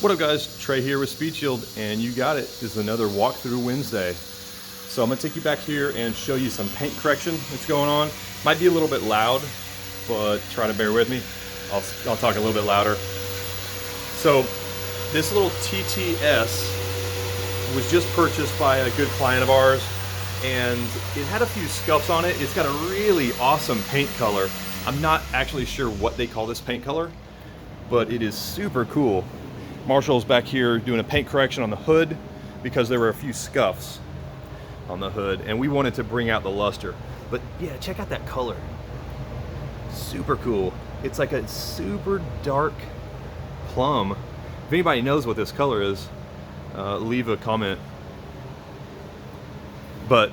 What up guys, Trey here with Speed Shield, and you got it, is another walkthrough Wednesday. So I'm gonna take you back here and show you some paint correction that's going on. Might be a little bit loud, but try to bear with me. I'll talk a little bit louder. So this little TTS was just purchased by a good client of ours, and it had a few scuffs on it. It's got a really awesome paint color. I'm not actually sure what they call this paint color, but it is super cool. Marshall's back here doing a paint correction on the hood because there were a few scuffs on the hood and we wanted to bring out the luster. But yeah, check out that color. Super cool. It's like a super dark plum. If anybody knows what this color is, leave a comment. But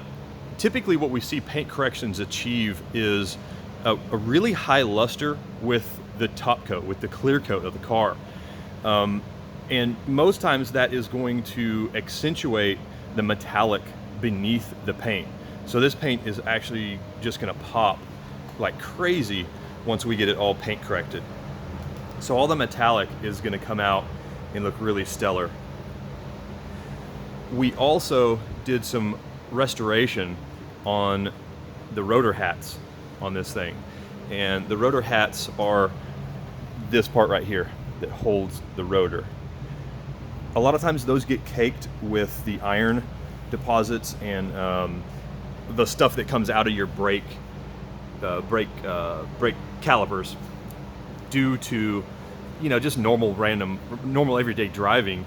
typically what we see paint corrections achieve is a really high luster with the top coat, with the clear coat of the car. And most times that is going to accentuate the metallic beneath the paint. So this paint is actually just gonna pop like crazy once we get it all paint corrected. So all the metallic is gonna come out and look really stellar. We also did some restoration on the rotor hats on this thing. And the rotor hats are this part right here that holds the rotor. A lot of times those get caked with the iron deposits and the stuff that comes out of your brake calipers due to, you know, just normal everyday driving.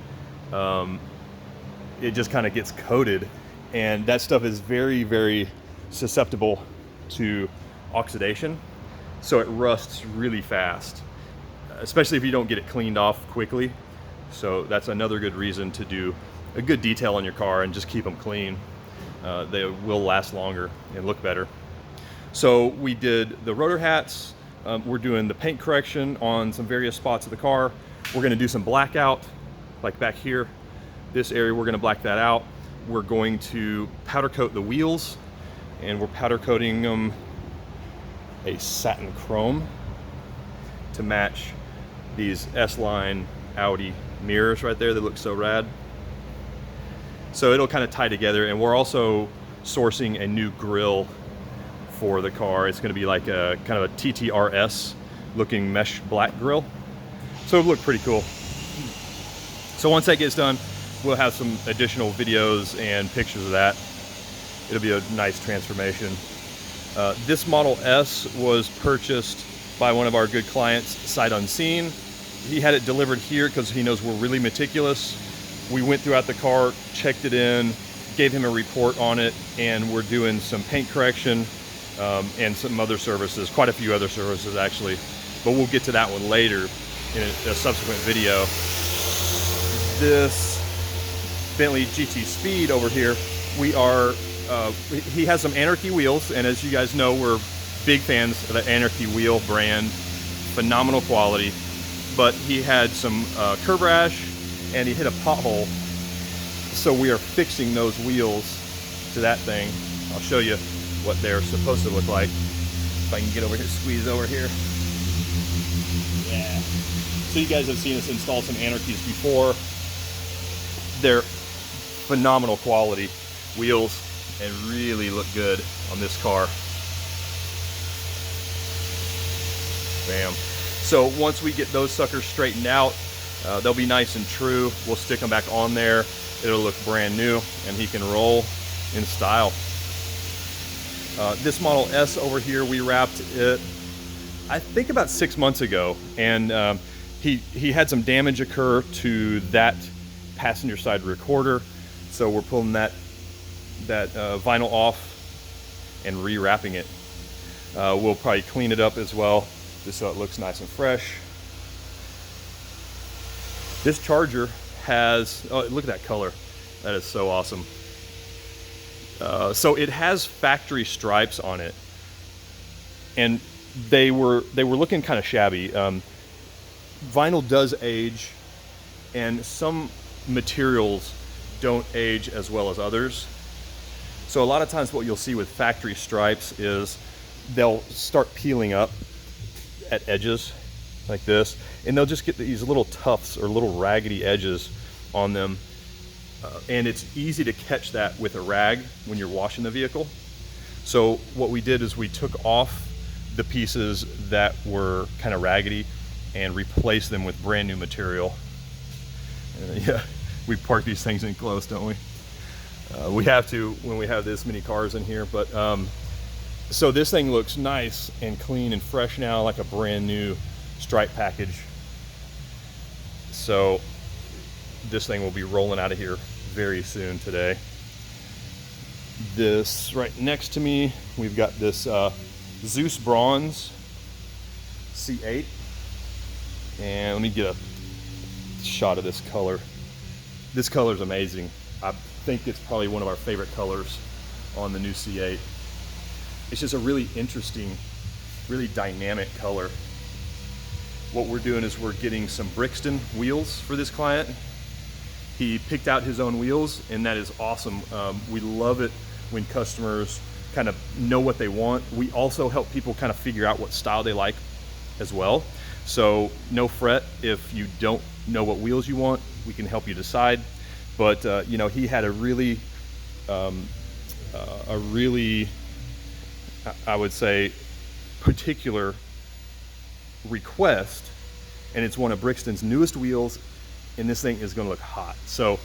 It just kind of gets coated, and that stuff is very, very susceptible to oxidation, so it rusts really fast, especially if you don't get it cleaned off quickly. So that's another good reason to do a good detail on your car and just keep them clean. They will last longer and look better. So we did the rotor hats. We're doing the paint correction on some various spots of the car. We're gonna do some blackout, like back here. This area, we're gonna black that out. We're going to powder coat the wheels, and we're powder coating them a satin chrome to match these S-line Audi mirrors right there that look so rad. So it'll kind of tie together, and we're also sourcing a new grille for the car. It's going to be like a kind of a TTRS looking mesh black grille. So it'll look pretty cool. So once that gets done, we'll have some additional videos and pictures of that. It'll be a nice transformation. This Model S was purchased by one of our good clients, sight unseen. He had it delivered here because he knows we're really meticulous. We went throughout the car, checked it in, gave him a report on it, and we're doing some paint correction and some other services, quite a few other services actually, but we'll get to that one later in a subsequent video. This Bentley GT Speed over here, he has some Anarky wheels, and as you guys know, we're big fans of the Anarky wheel brand, phenomenal quality. But he had some curb rash and he hit a pothole. So we are fixing those wheels to that thing. I'll show you what they're supposed to look like. If I can get over here, squeeze over here. Yeah. So you guys have seen us install some Anarkies before. They're phenomenal quality wheels and really look good on this car. Bam. So once we get those suckers straightened out, they'll be nice and true. We'll stick them back on there. It'll look brand new and he can roll in style. This Model S over here, we wrapped it, I think about 6 months ago. And he had some damage occur to that passenger side recorder. So we're pulling that vinyl off and rewrapping it. We'll probably clean it up as well, just so it looks nice and fresh. This Charger has, oh, look at that color. That is so awesome. So it has factory stripes on it, and they were looking kind of shabby. Vinyl does age, and some materials don't age as well as others. So a lot of times what you'll see with factory stripes is they'll start peeling up at edges, like this, and they'll just get these little tufts or little raggedy edges on them. And it's easy to catch that with a rag when you're washing the vehicle. So what we did is we took off the pieces that were kind of raggedy and replaced them with brand new material. Yeah, we park these things in close, don't we? We have to when we have this many cars in here, but so this thing looks nice and clean and fresh now, like a brand new stripe package. So this thing will be rolling out of here very soon today. This right next to me, we've got this Zeus Bronze C8, and let me get a shot of this color. This color is amazing. I think it's probably one of our favorite colors on the new C8. It's just a really interesting, really dynamic color. What we're doing is we're getting some Brixton wheels for this client. He picked out his own wheels, and that is awesome. We love it when customers kind of know what they want. We also help people kind of figure out what style they like as well. So no fret if you don't know what wheels you want, we can help you decide. But you know, he had a really, I would say, particular request, and it's one of Brixton's newest wheels, and this thing is going to look hot. So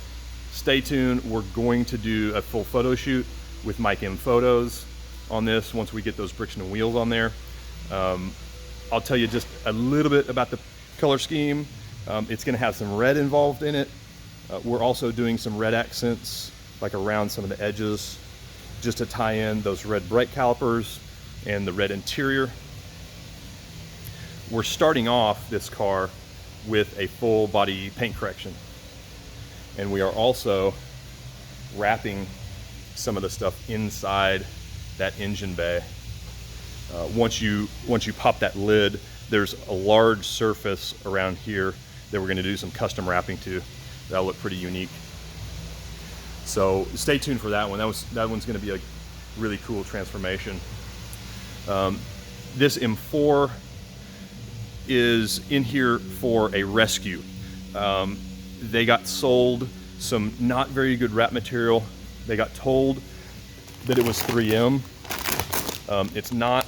stay tuned. We're going to do a full photo shoot with Mike M Photos on this once we get those Brixton wheels on there. I'll tell you just a little bit about the color scheme. It's going to have some red involved in it. We're also doing some red accents like around some of the edges, just to tie in those red brake calipers and the red interior. We're starting off this car with a full body paint correction, and we are also wrapping some of the stuff inside that engine bay. Once you pop that lid, there's a large surface around here that we're going to do some custom wrapping to. That'll look pretty unique. So stay tuned for that one. That one's going to be a really cool transformation. This M4 is in here for a rescue. They got sold some not very good wrap material. They got told that it was 3M. It's not.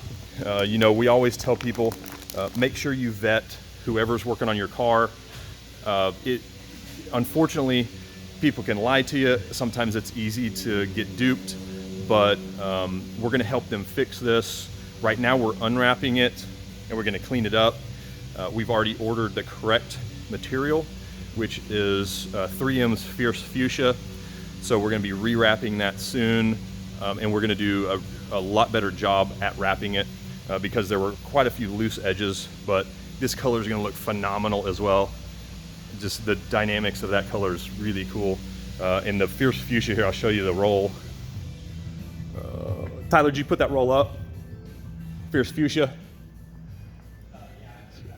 You know, we always tell people, make sure you vet whoever's working on your car. Unfortunately, people can lie to you. Sometimes it's easy to get duped, but we're going to help them fix this. Right now we're unwrapping it and we're going to clean it up. We've already ordered the correct material, which is 3M's Fierce Fuchsia. So we're going to be rewrapping that soon, and we're going to do a lot better job at wrapping it because there were quite a few loose edges, but this color is going to look phenomenal as well. Just the dynamics of that color is really cool. In the Fierce Fuchsia here, I'll show you the roll. Tyler, did you put that roll up? Fierce Fuchsia?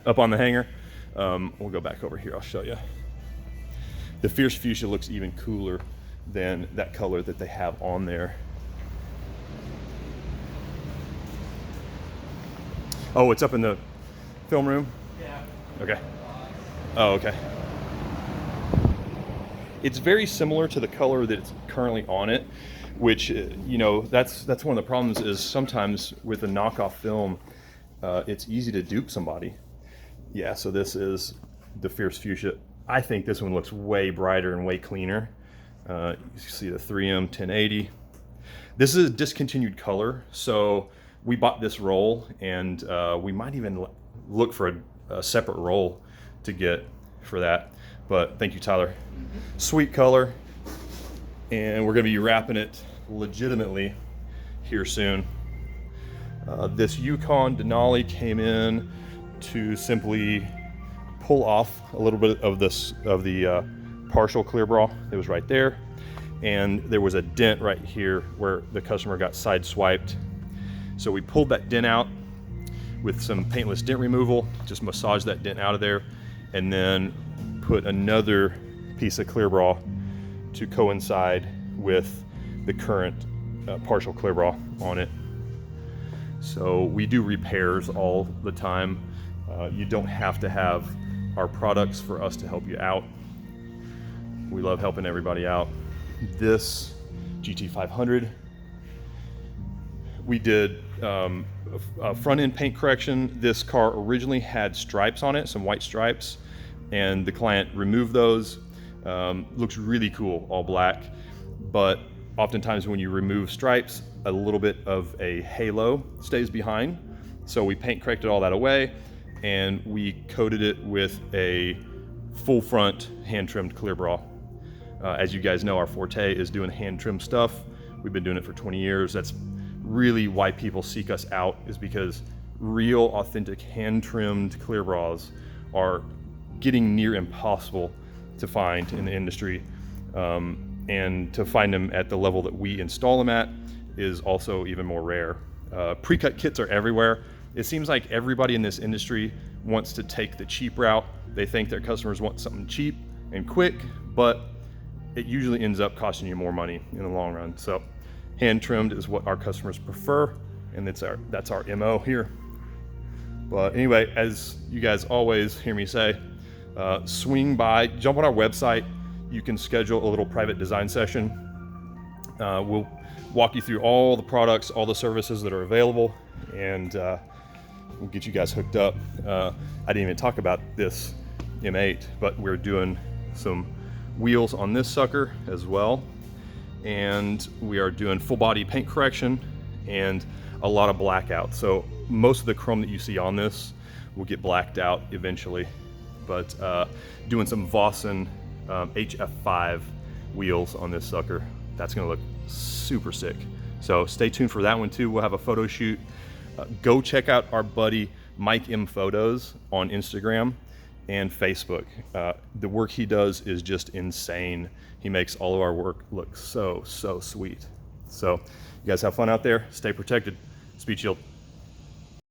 Up on the hanger. We'll go back over here, I'll show you. The Fierce Fuchsia looks even cooler than that color that they have on there. Oh, it's up in the film room? Yeah. Okay. Oh, okay. It's very similar to the color that's currently on it, which, you know, that's one of the problems is sometimes with a knockoff film, it's easy to dupe somebody. Yeah, so this is the Fierce Fuchsia. I think this one looks way brighter and way cleaner. You see the 3M 1080. This is a discontinued color, so we bought this roll, and we might even look for a separate roll to get for that. But thank you, Tyler. Mm-hmm. Sweet color, and we're gonna be wrapping it legitimately here soon. This Yukon Denal came in to simply pull off a little bit of the partial clear bra. It was right there, and there was a dent right here where the customer got side swiped. So we pulled that dent out with some paintless dent removal, just massaged that dent out of there, and then put another piece of clear bra to coincide with the current partial clear bra on it. So we do repairs all the time, You don't have to have our products for us to help you out. We love helping everybody out. This GT500, we did a front end paint correction. This car originally had stripes on it, some white stripes, and the client removed those. Looks really cool, all black, but oftentimes when you remove stripes, a little bit of a halo stays behind. So we paint corrected all that away, and we coated it with a full front hand trimmed clear bra. As you guys know, our forte is doing hand trim stuff. We've been doing it for 20 years. That's really why people seek us out, is because real, authentic, hand trimmed clear bras are getting near impossible to find in the industry. And to find them at the level that we install them at is also even more rare. Pre-cut kits are everywhere. It seems like everybody in this industry wants to take the cheap route. They think their customers want something cheap and quick, but it usually ends up costing you more money in the long run. So hand trimmed is what our customers prefer, and that's our MO here. But anyway, as you guys always hear me say, swing by, jump on our website. You can schedule a little private design session. We'll walk you through all the products, all the services that are available, and we'll get you guys hooked up. I didn't even talk about this M8, but we're doing some wheels on this sucker as well. And we are doing full body paint correction and a lot of blackout. So most of the chrome that you see on this will get blacked out eventually, but doing some Vossen HF5 wheels on this sucker. That's gonna look super sick. So stay tuned for that one too. We'll have a photo shoot. Go check out our buddy Mike M Photos on Instagram and Facebook. The work he does is just insane. He makes all of our work look so sweet. So you guys have fun out there. Stay protected. Speed shield.